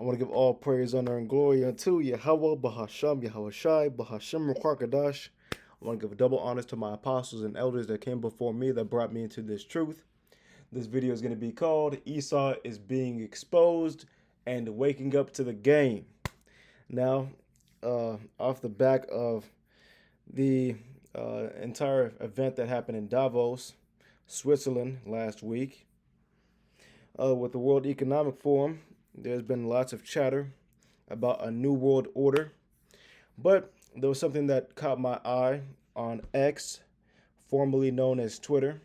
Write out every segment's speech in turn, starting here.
want to give all praise, honor, and glory unto Yahweh, Bahasham, Yahweh Shai, Bahasham, Rukwakadash. I want to give double honors to my apostles and elders that came before me that brought me into this truth. This video is going to be called Esau is Being Exposed and Waking Up to the Game. Now, off the back of the entire event that happened in Davos, Switzerland last week, with the World Economic Forum, there's been lots of chatter about a new world order. But there was something that caught my eye on X, formerly known as Twitter.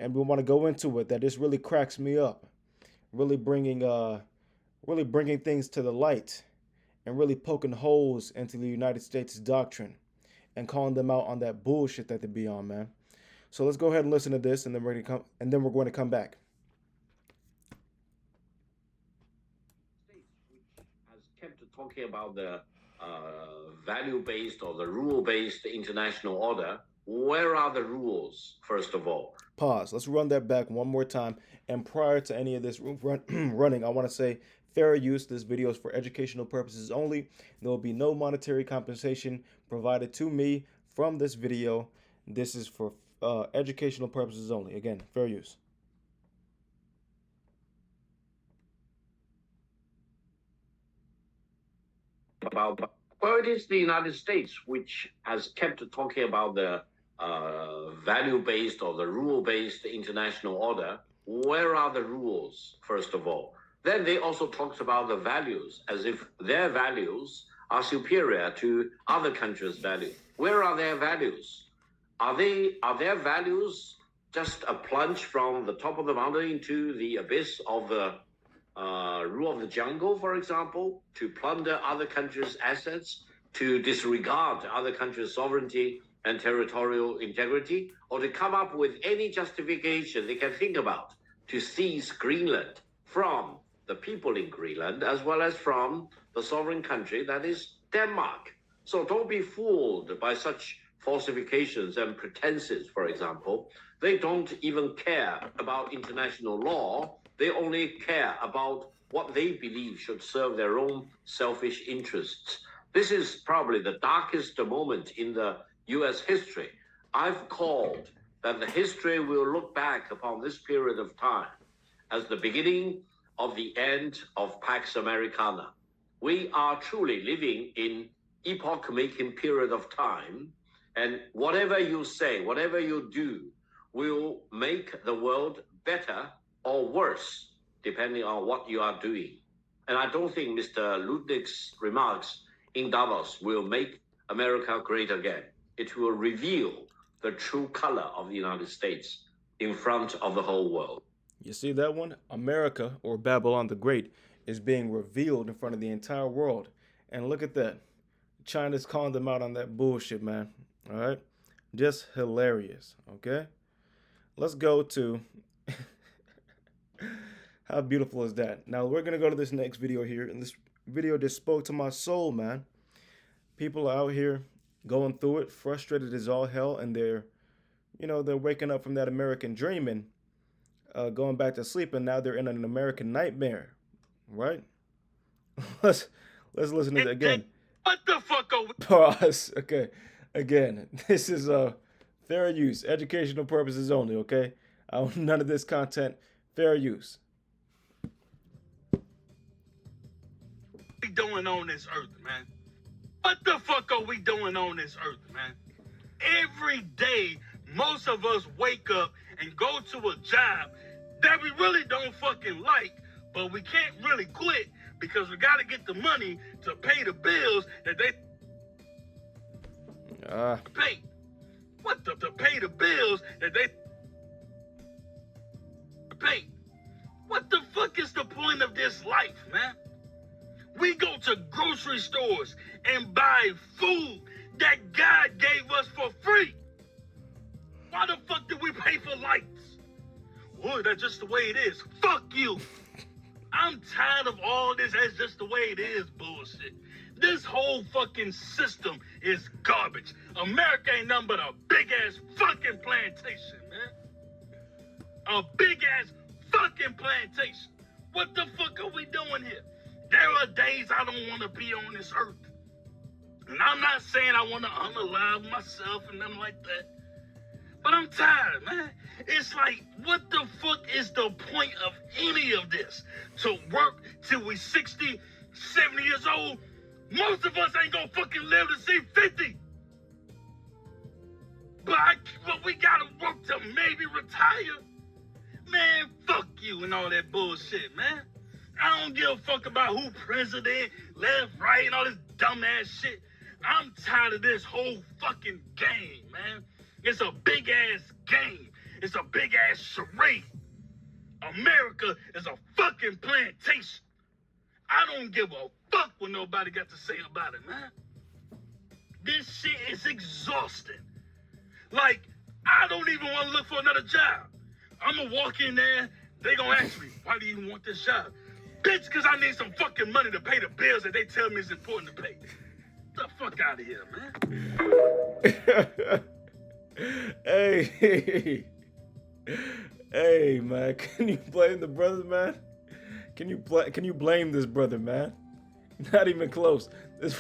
And we want to go into it, that this really cracks me up. Really bringing things to the light and really poking holes into the United States doctrine and calling them out on that bullshit that they be on, man. So let's go ahead and listen to this, and then we're going to come back. Kept talking about the value-based or the rule-based international order. Where are the rules, first of all? Pause. Let's run that back one more time. And prior to any of this running, I want to say fair use. This video is for educational purposes only. There will be no monetary compensation provided to me from this video. This is for educational purposes only. Again, fair use. Well, it is the United States which has kept talking about the value-based or the rule-based international order. Where are the rules, first of all? Then they also talked about the values, as if their values are superior to other countries' values. Where are their values? Are their values just a plunge from the top of the mountain into the abyss of the rule of the jungle, for example, to plunder other countries' assets, to disregard other countries' sovereignty and territorial integrity, or to come up with any justification they can think about to seize Greenland from the people in Greenland, as well as from the sovereign country that is Denmark. So don't be fooled by such falsifications and pretenses, for example. They don't even care about international law. They only care about what they believe should serve their own selfish interests. This is probably the darkest moment in the U.S. history. I've called that the history will look back upon this period of time as the beginning of the end of Pax Americana. We are truly living in epoch-making period of time, and whatever you say, whatever you do, will make the world better or worse, depending on what you are doing. And I don't think Mr. Ludwig's remarks in Davos will make America great again. It will reveal the true color of the United States in front of the whole world. You see that one? America, or Babylon the Great, is being revealed in front of the entire world. And look at that. China's calling them out on that bullshit, man. All right? Just hilarious, okay? Let's go to... How beautiful is that? Now, we're going to go to this next video here. And this video just spoke to my soul, man. People are out here going through it, frustrated as all hell. And they're waking up from that American dream and going back to sleep. And now they're in an American nightmare, right? Let's listen to it again. What the fuck are we? Pause. Okay. Again, this is fair use. Educational purposes only, okay? None of this content. Fair use. We doing on this earth, man? What the fuck are we doing on this earth, man? Every day, most of us wake up and go to a job that we really don't fucking like, but we can't really quit because we got to get the money to pay the bills that they pay. What the to pay the bills that they pay? What the fuck is the point of this life, man? We go to grocery stores and buy food that God gave us for free. Why the fuck do we pay for lights? Boy, that's just the way it is. Fuck you. I'm tired of all this that's just the way it is bullshit. This whole fucking system is garbage. America ain't nothing but a big ass fucking plantation, man. A big ass fucking plantation. What the fuck are we doing here? There are days I don't want to be on this earth. And I'm not saying I want to unalive myself and nothing like that. But I'm tired, man. It's like, what the fuck is the point of any of this? To work till we 60, 70 years old? Most of us ain't gonna fucking live to see 50. But we gotta work to maybe retire. Man, fuck you and all that bullshit, man. I don't give a fuck about who president, left, right, and all this dumbass shit. I'm tired of this whole fucking game, man. It's a big ass game. It's a big ass charade. America is a fucking plantation. I don't give a fuck what nobody got to say about it, man. This shit is exhausting. Like, I don't even want to look for another job. I'm gonna walk in there, they gonna ask me, why do you even want this job? Bitch, because I need some fucking money to pay the bills that they tell me is important to pay. Get the fuck out of here, man. Hey, man, can you blame the brother, man? Can you blame this brother, man? Not even close. This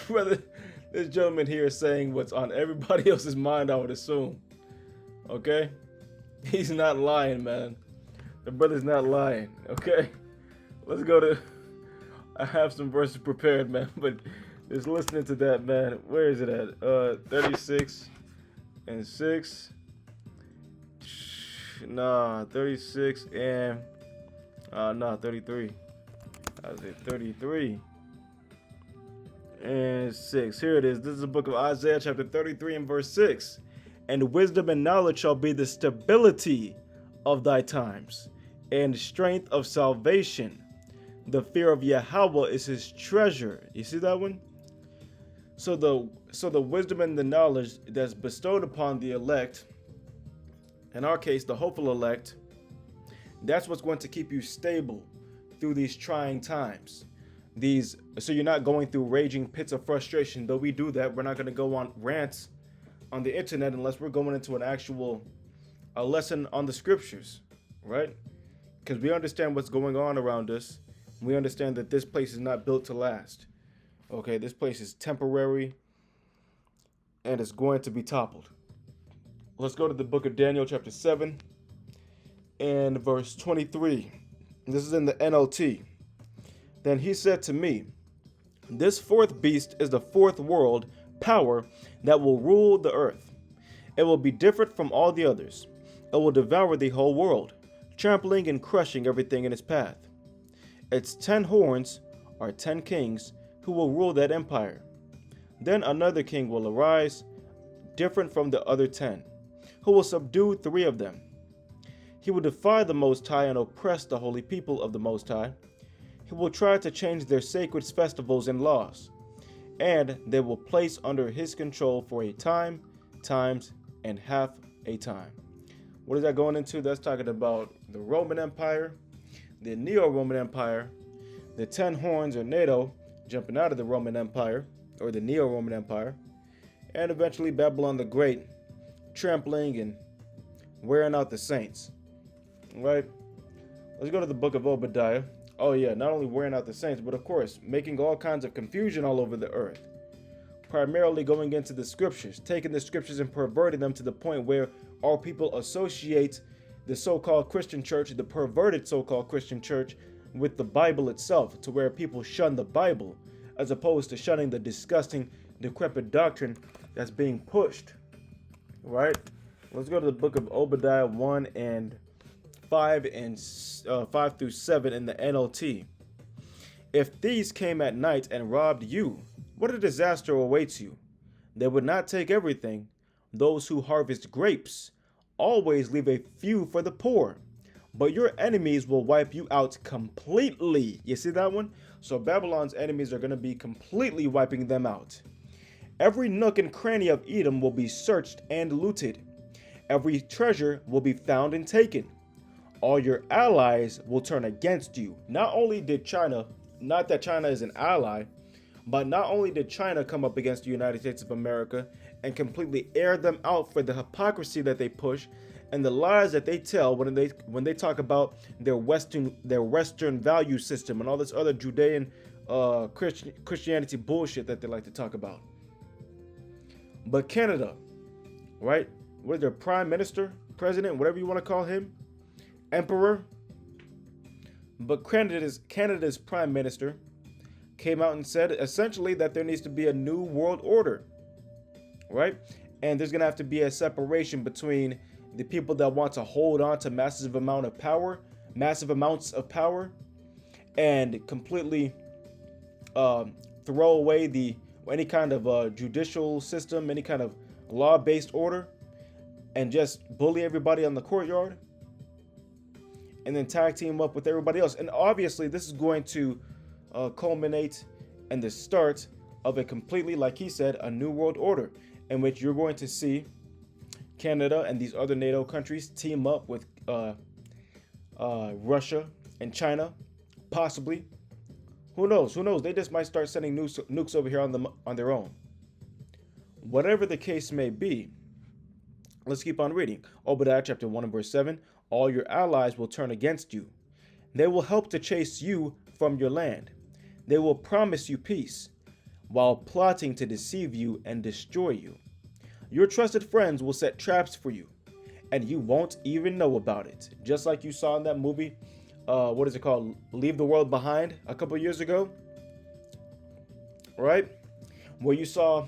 gentleman here is saying what's on everybody else's mind, I would assume. Okay? He's not lying, man. The brother's not lying, okay? Let's go to... I have some verses prepared, man, but just listening to that, man. Where is it at? 36 and 6. Nah, 36 and... 33. I was at 33 and 6. Here it is. This is the book of Isaiah, chapter 33 and verse 6. And wisdom and knowledge shall be the stability of thy times, and strength of salvation. The fear of Yahweh is his treasure. You see that one? So the wisdom and the knowledge that's bestowed upon the elect, in our case, the hopeful elect, that's what's going to keep you stable through these trying times. So you're not going through raging pits of frustration. Though we do that, we're not going to go on rants on the internet unless we're going into a lesson on the scriptures, right? Because we understand what's going on around us. We understand that this place is not built to last. Okay, this place is temporary and it's going to be toppled. Let's go to the book of Daniel, chapter 7 and verse 23. This is in the NLT. Then he said to me, this fourth beast is the fourth world power that will rule the earth. It will be different from all the others. It will devour the whole world, trampling and crushing everything in its path. Its 10 horns are 10 kings who will rule that empire. Then another king will arise, different from the other 10, who will subdue 3 of them. He will defy the Most High and oppress the holy people of the Most High. He will try to change their sacred festivals and laws, and they will place under his control for a time, times, and half a time. What is that going into? That's talking about the Roman Empire, the Neo-Roman Empire, the 10 horns or NATO jumping out of the Roman Empire, or the Neo-Roman Empire, and eventually Babylon the Great trampling and wearing out the saints. Right? Let's go to the book of Obadiah. Oh yeah, not only wearing out the saints, but of course, making all kinds of confusion all over the earth. Primarily going into the scriptures, taking the scriptures and perverting them to the point where our people associate the so-called Christian church, the perverted so-called Christian church, with the Bible itself, to where people shun the Bible, as opposed to shunning the disgusting, decrepit doctrine that's being pushed. Right? Let's go to the book of Obadiah 1 and 5 through 7 in the NLT. If thieves came at night and robbed you, what a disaster awaits you. They would not take everything. Those who harvest grapes always leave a few for the poor, but your enemies will wipe you out completely. You see that one? So Babylon's enemies are going to be completely wiping them out. Every nook and cranny of Edom will be searched and looted. Every treasure will be found and taken. All your allies will turn against you. Not only did China, not that China is an ally, but not only did China come up against the United States of America and completely air them out for the hypocrisy that they push and the lies that they tell when they talk about their Western value system and all this other Judean Christianity bullshit that they like to talk about. But Canada, right? What is their prime minister, president, whatever you want to call him, emperor? But Canada's prime minister came out and said essentially that there needs to be a new world order, right? And there's gonna have to be a separation between the people that want to hold on to massive amounts of power, and completely throw away any kind of judicial system, any kind of law-based order, and just bully everybody on the courtyard, and then tag team up with everybody else. And obviously, this is going to culminate in the start of a completely, like he said, a new world order, in which you're going to see Canada and these other NATO countries team up with Russia and China, possibly. Who knows? Who knows? They just might start sending nukes over here on their own. Whatever the case may be, let's keep on reading. Obadiah chapter 1 and verse 7. All your allies will turn against you. They will help to chase you from your land. They will promise you peace, while plotting to deceive you and destroy you. Your trusted friends will set traps for you, and you won't even know about it. Just like you saw in that movie, what is it called? Leave the World Behind, a couple years ago, right? Where you saw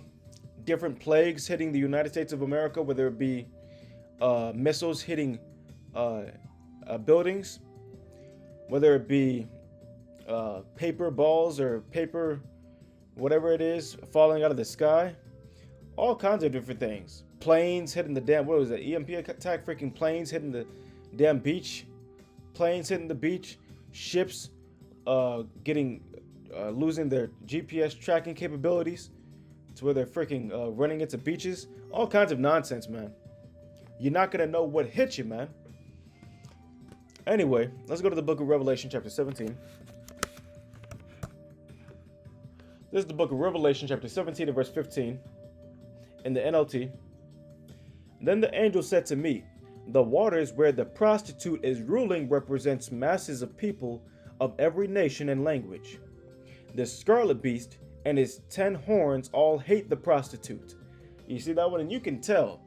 different plagues hitting the United States of America, whether it be missiles hitting buildings, whether it be paper balls or paper, whatever it is, falling out of the sky, all kinds of different things. Planes hitting the damn, what was it, EMP attack, freaking planes hitting the damn beach, planes hitting the beach, ships losing their GPS tracking capabilities to where they're freaking running into beaches, all kinds of nonsense, man. You're not gonna know what hit you, man. Anyway, let's go to the book of Revelation chapter 17. This is the book of Revelation chapter 17 and verse 15 in the NLT. Then the angel said to me, the waters where the prostitute is ruling represents masses of people of every nation and language. The scarlet beast and his 10 horns all hate the prostitute. You see that one? And you can tell.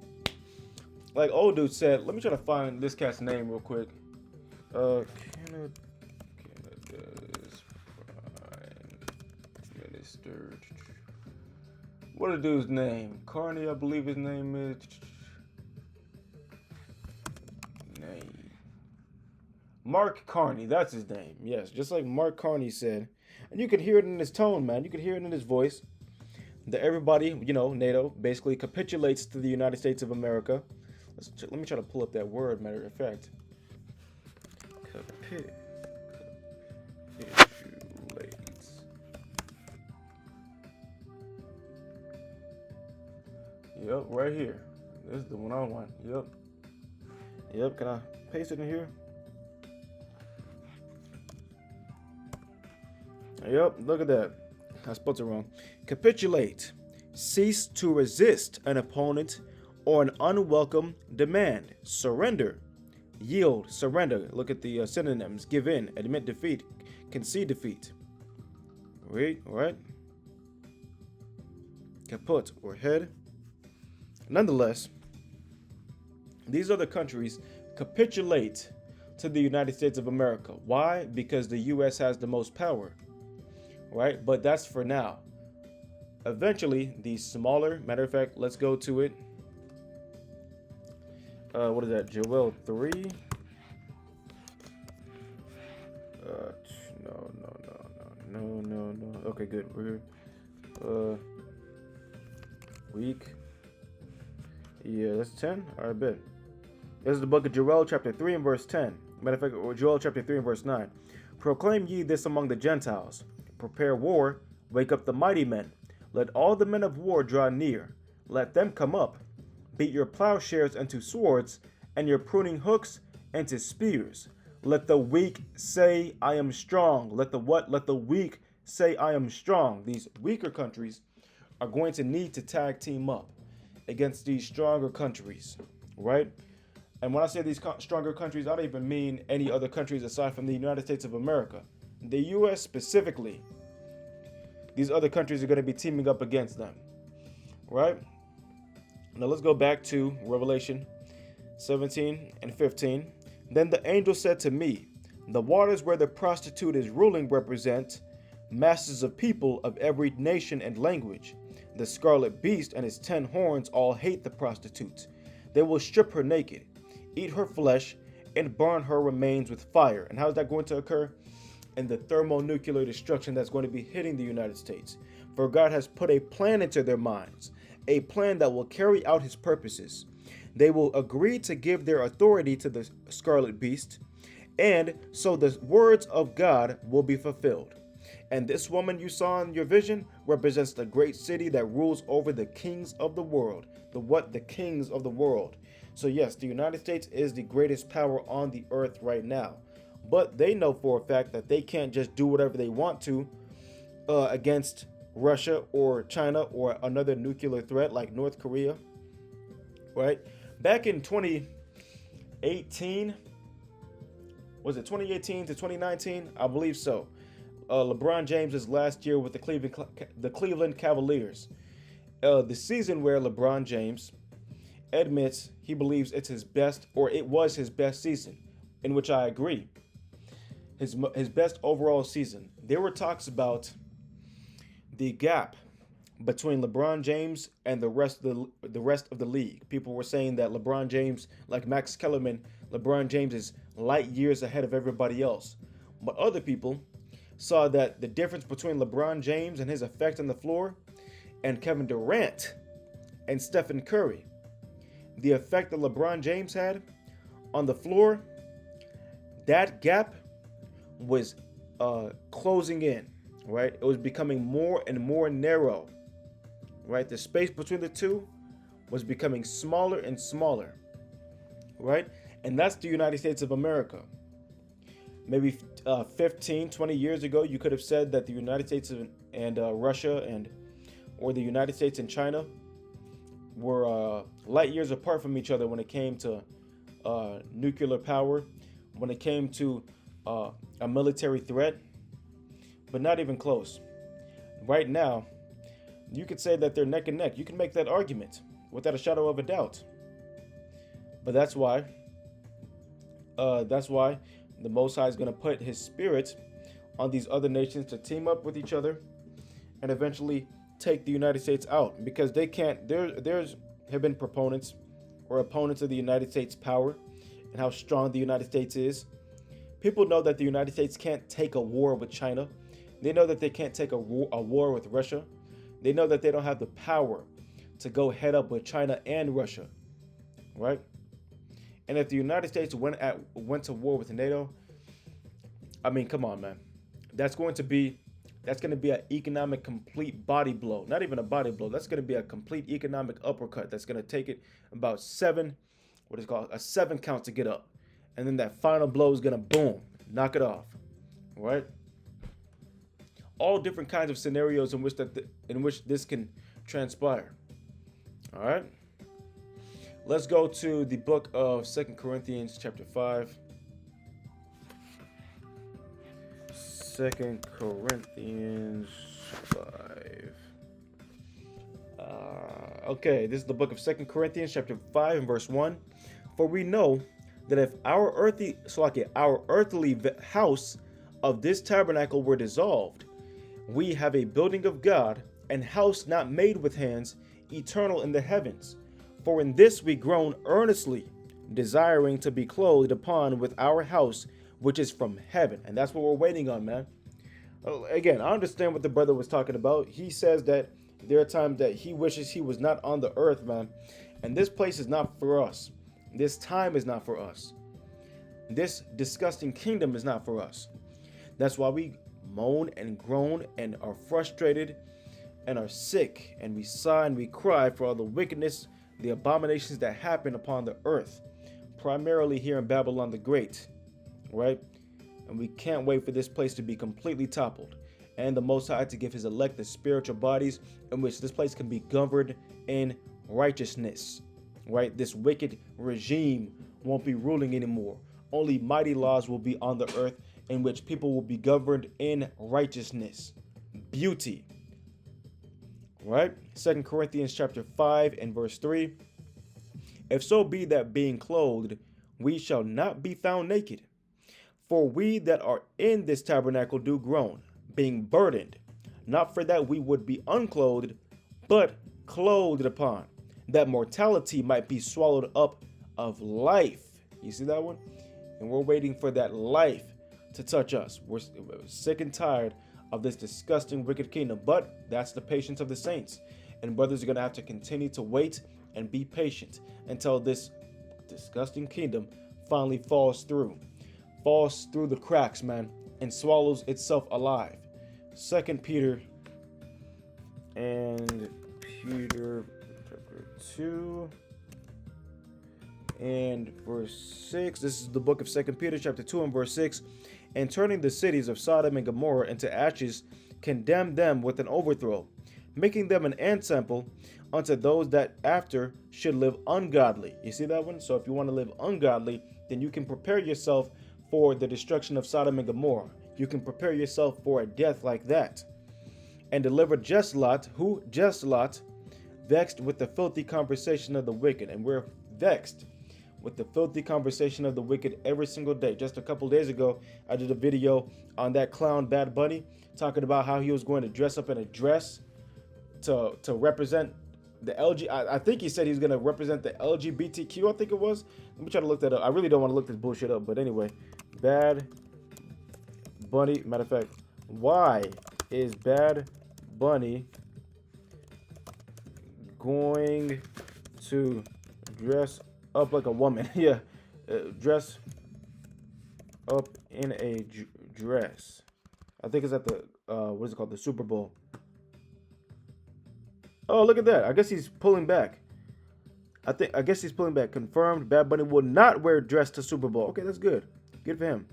Like old dude said, let me try to find this cat's name real quick. Canada's prime minister. What a dude's name? Carney, I believe his name is. Mark Carney, that's his name. Yes, just like Mark Carney said. And you can hear it in his tone, man. You can hear it in his voice. That everybody, NATO, basically capitulates to the United States of America. Let me try to pull up that word, matter of fact. Capitulates. Yep, right here. This is the one I want. Yep, can I paste it in here? Yep, look at that. I spelled it wrong. Capitulate. Cease to resist an opponent or an unwelcome demand. Surrender. Yield. Surrender. Look at the synonyms. Give in. Admit defeat. Concede defeat. Right? Kaput or head. Nonetheless, these other countries capitulate to the United States of America. Why? Because the U.S. has the most power. Right? But that's for now. Eventually, these smaller, matter of fact, let's go to it. What is that? Joel 3? No. Okay, good. We're here. Week. Yeah, that's 10? Alright, bet. This is the book of Joel, chapter 3 and verse 10. Matter of fact, Joel, chapter 3 and verse 9. Proclaim ye this among the Gentiles. Prepare war, wake up the mighty men. Let all the men of war draw near. Let them come up. Beat your plowshares into swords, and your pruning hooks into spears. Let the weak say, I am strong. Let the what? Let the weak say, I am strong. These weaker countries are going to need to tag team up against these stronger countries, right? And when I say these stronger countries, I don't even mean any other countries aside from the United States of America. The U.S. specifically these other countries are going to be teaming up against them, right? Now let's go back to Revelation 17 and 15. Then the angel said to me, the waters where the prostitute is ruling represent masses of people of every nation and language. The scarlet beast and his 10 horns all hate the prostitute. They will strip her naked, eat her flesh, and burn her remains with fire. And how is that going to occur? In the thermonuclear destruction that's going to be hitting the United States. For God has put a plan into their minds, a plan that will carry out his purposes. They will agree to give their authority to the scarlet beast, and so the words of God will be fulfilled. And this woman you saw in your vision represents the great city that rules over the kings of the world. The kings of the world. So yes, the United States is the greatest power on the earth right now. But they know for a fact that they can't just do whatever they want to against Russia or China or another nuclear threat like North Korea, right? Back in 2018, was it 2018 to 2019? I believe so. LeBron James's last year with the Cleveland Cavaliers. The season where LeBron James admits he believes it's his best, or it was his best season, in which I agree. His best overall season. There were talks about the gap between LeBron James and the rest of the league. People were saying that LeBron James, like Max Kellerman, LeBron James is light years ahead of everybody else. But other people saw that the difference between LeBron James and his effect on the floor and Kevin Durant and Stephen Curry, the effect that LeBron James had on the floor, that gap was closing in, right? It was becoming more and more narrow, right? The space between the two was becoming smaller and smaller, right? And that's the United States of America. Maybe 15, 20 years ago, you could have said that the United States and Russia or the United States and China were light years apart from each other when it came to nuclear power, when it came to a military threat, but not even close. Right now, you could say that they're neck and neck. You can make that argument without a shadow of a doubt. But that's why the Most High is going to put his spirit on these other nations to team up with each other and eventually take the United States out, because they can't. There's have been proponents or opponents of the United States power and how strong the United States is. People know that the United States can't take a war with China. They know that they can't take a war with Russia. They know that they don't have the power to go head up with China and Russia, right? And if the United States went to war with NATO, I mean, come on, man. That's going to be an economic complete body blow. Not even a body blow. That's going to be a complete economic uppercut. That's going to take it about a 7 count to get up. And then that final blow is going to boom, knock it off. Right? All different kinds of scenarios in which this can transpire. All right? Let's go to the book of 2 Corinthians chapter 5. 2 Corinthians 5. Okay, this is the book of 2 Corinthians chapter 5 and verse 1. For we know that if our earthly house of this tabernacle were dissolved, we have a building of God, and house not made with hands, eternal in the heavens. For in this we groan earnestly, desiring to be clothed upon with our house, which is from heaven. And that's what we're waiting on, man. Again, I understand what the brother was talking about. He says that there are times that he wishes he was not on the earth, man. And this place is not for us. This time is not for us. This disgusting kingdom is not for us. That's why we moan and groan and are frustrated and are sick, and we sigh and we cry for all the wickedness, the abominations that happen upon the earth, primarily here in Babylon the Great, right? And we can't wait for this place to be completely toppled, and the Most High to give his elect the spiritual bodies in which this place can be governed in righteousness, right? This wicked regime won't be ruling anymore. Only mighty laws will be on the earth in which people will be governed in righteousness, beauty, Right? 2 Corinthians chapter 5 and verse 3. If so be that being clothed, we shall not be found naked. For we that are in this tabernacle do groan, being burdened, not for that we would be unclothed, but clothed upon, that mortality might be swallowed up of life. You see that one? And we're waiting for that life to touch us. We're sick and tired of this disgusting, wicked kingdom, but that's the patience of the saints. And brothers are going to have to continue to wait and be patient until this disgusting kingdom finally falls through the cracks, man, and swallows itself alive. 2 Peter and Peter chapter 2 and verse 6. This is the book of 2 Peter chapter 2 and verse 6. And turning the cities of Sodom and Gomorrah into ashes, condemned them with an overthrow, making them an ensample unto those that after should live ungodly. You see that one? So if you want to live ungodly, then you can prepare yourself for the destruction of Sodom and Gomorrah. You can prepare yourself for a death like that. And deliver just Lot, who just Lot, vexed with the filthy conversation of the wicked. And we're vexed with the filthy conversation of the wicked every single day. Just a couple days ago, I did a video on that clown Bad Bunny, talking about how he was going to dress up in a dress to represent the LG. I think he said he was going to represent the LGBTQ, I think it was. Let me try to look that up. I really don't want to look this bullshit up, but anyway. Bad Bunny, matter of fact, why is Bad Bunny going to dress up like a woman? Yeah, dress up in a dress. I think it's at the what is it called, the Super Bowl. Oh, look at that. I guess he's pulling back. I guess he's pulling back. Confirmed. Bad Bunny will not wear dress to Super Bowl. Okay, that's good. Good for him.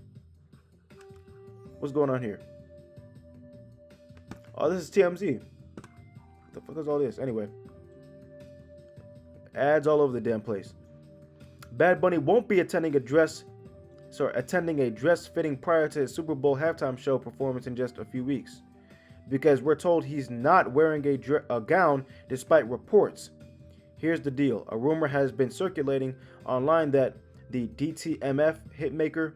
What's going on here? Oh, this is TMZ. What the fuck is all this? Anyway. Ads all over the damn place. Bad Bunny won't be attending a dress fitting prior to his Super Bowl halftime show performance in just a few weeks, because we're told he's not wearing a gown despite reports. Here's the deal. A rumor has been circulating online that the DTMF hitmaker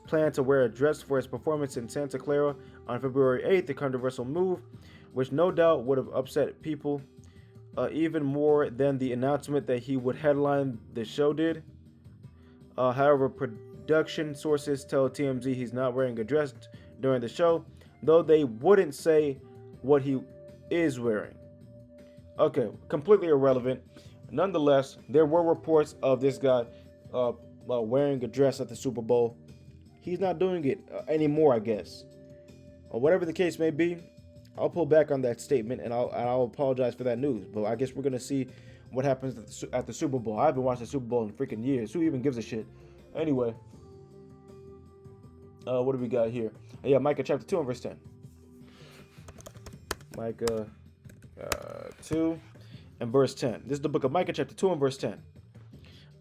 planned to wear a dress for his performance in Santa Clara on February 8th, a controversial move, which no doubt would have upset people even more than the announcement that he would headline the show did. However, production sources tell TMZ he's not wearing a dress during the show, though they wouldn't say what he is wearing. Okay, completely irrelevant. Nonetheless, there were reports of this guy wearing a dress at the Super Bowl. He's not doing it anymore, I guess. Or whatever the case may be, I'll pull back on that statement and I'll apologize for that news. But I guess we're gonna see what happens at the Super Bowl. I haven't watched the Super Bowl in freaking years. Who even gives a shit? Anyway, what do we got here? Yeah, Micah chapter 2 and verse 10. Micah 2 and verse 10. This is the book of Micah chapter 2 and verse 10.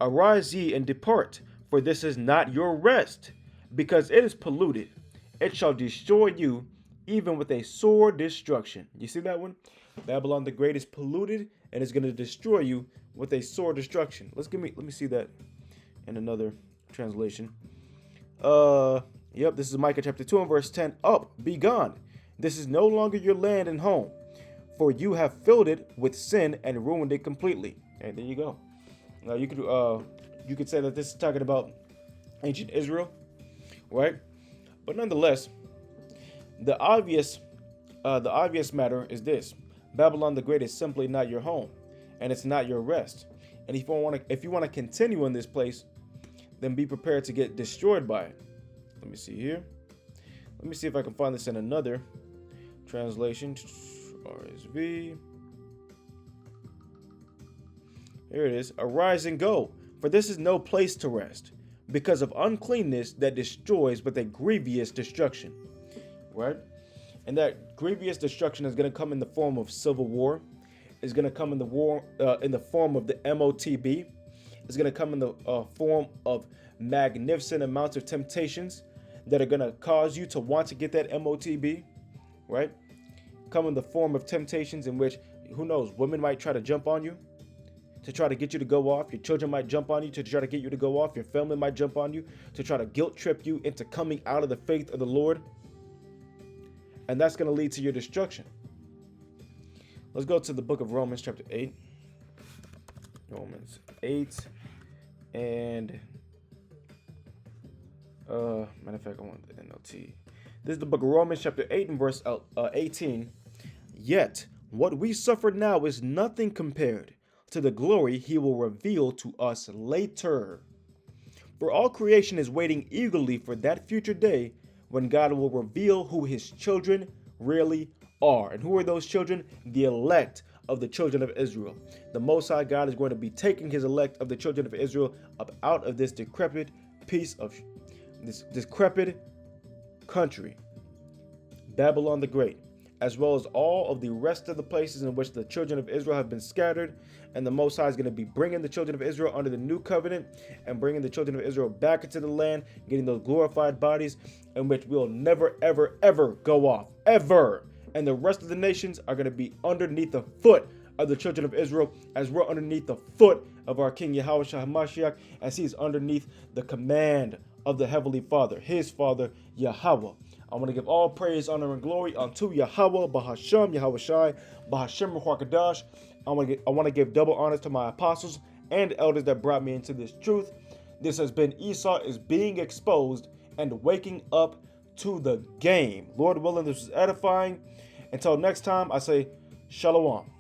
Arise ye and depart, for this is not your rest, because it is polluted. It shall destroy you, even with a sore destruction. You see that one? Babylon the Great is polluted and is going to destroy you with a sore destruction. Let me see that in another translation. This is Micah chapter 2 and verse 10. Up, be gone. This is no longer your land and home, for you have filled it with sin and ruined it completely. And there you go. You could say that this is talking about ancient Israel, right? But nonetheless, the obvious matter is this: Babylon the Great is simply not your home, and it's not your rest. And if you want to continue in this place, then be prepared to get destroyed by it. Let me see here. Let me see if I can find this in another translation. RSV. Here it is. Arise and go, for this is no place to rest, because of uncleanness that destroys with a grievous destruction. Right? And that grievous destruction is going to come in the form of civil war. It's going to come in the form of the MOTB. It's going to come in the form of magnificent amounts of temptations that are going to cause you to want to get that MOTB, right? Come in the form of temptations in which Who knows? Women might try to jump on you to try to get you to go off. Your children might jump on you to try to get you to go off. Your family might jump on you to try to guilt trip you into coming out of the faith of the Lord. And that's going to lead to your destruction. Let's go to the book of Romans chapter 8. Romans 8 and matter of fact, I want the NLT. This is the book of Romans chapter 8 and verse 18. Yet what we suffer now is nothing compared to the glory he will reveal to us later. For all creation is waiting eagerly for that future day when God will reveal who his children really are. And who are those children? The elect of the children of Israel. The Most High God is going to be taking his elect of the children of Israel up out of this decrepit piece of this decrepit country, Babylon the Great, as well as all of the rest of the places in which the children of Israel have been scattered. And the Most High is going to be bringing the children of Israel under the new covenant and bringing the children of Israel back into the land, getting those glorified bodies in which we'll never, ever, ever go off, ever. And the rest of the nations are going to be underneath the foot of the children of Israel, as we're underneath the foot of our King Yahushua HaMashiach, as he's underneath the command of the Heavenly Father, his Father, Yahweh. I want to give all praise, honor, and glory unto Yahweh, Bahasham, Yahweh Shai, Bahasham, Ruach. I want to give double honors to my apostles and elders that brought me into this truth. This has been Esau is being exposed and waking up to the game. Lord willing, this is edifying. Until next time, I say, Shalom.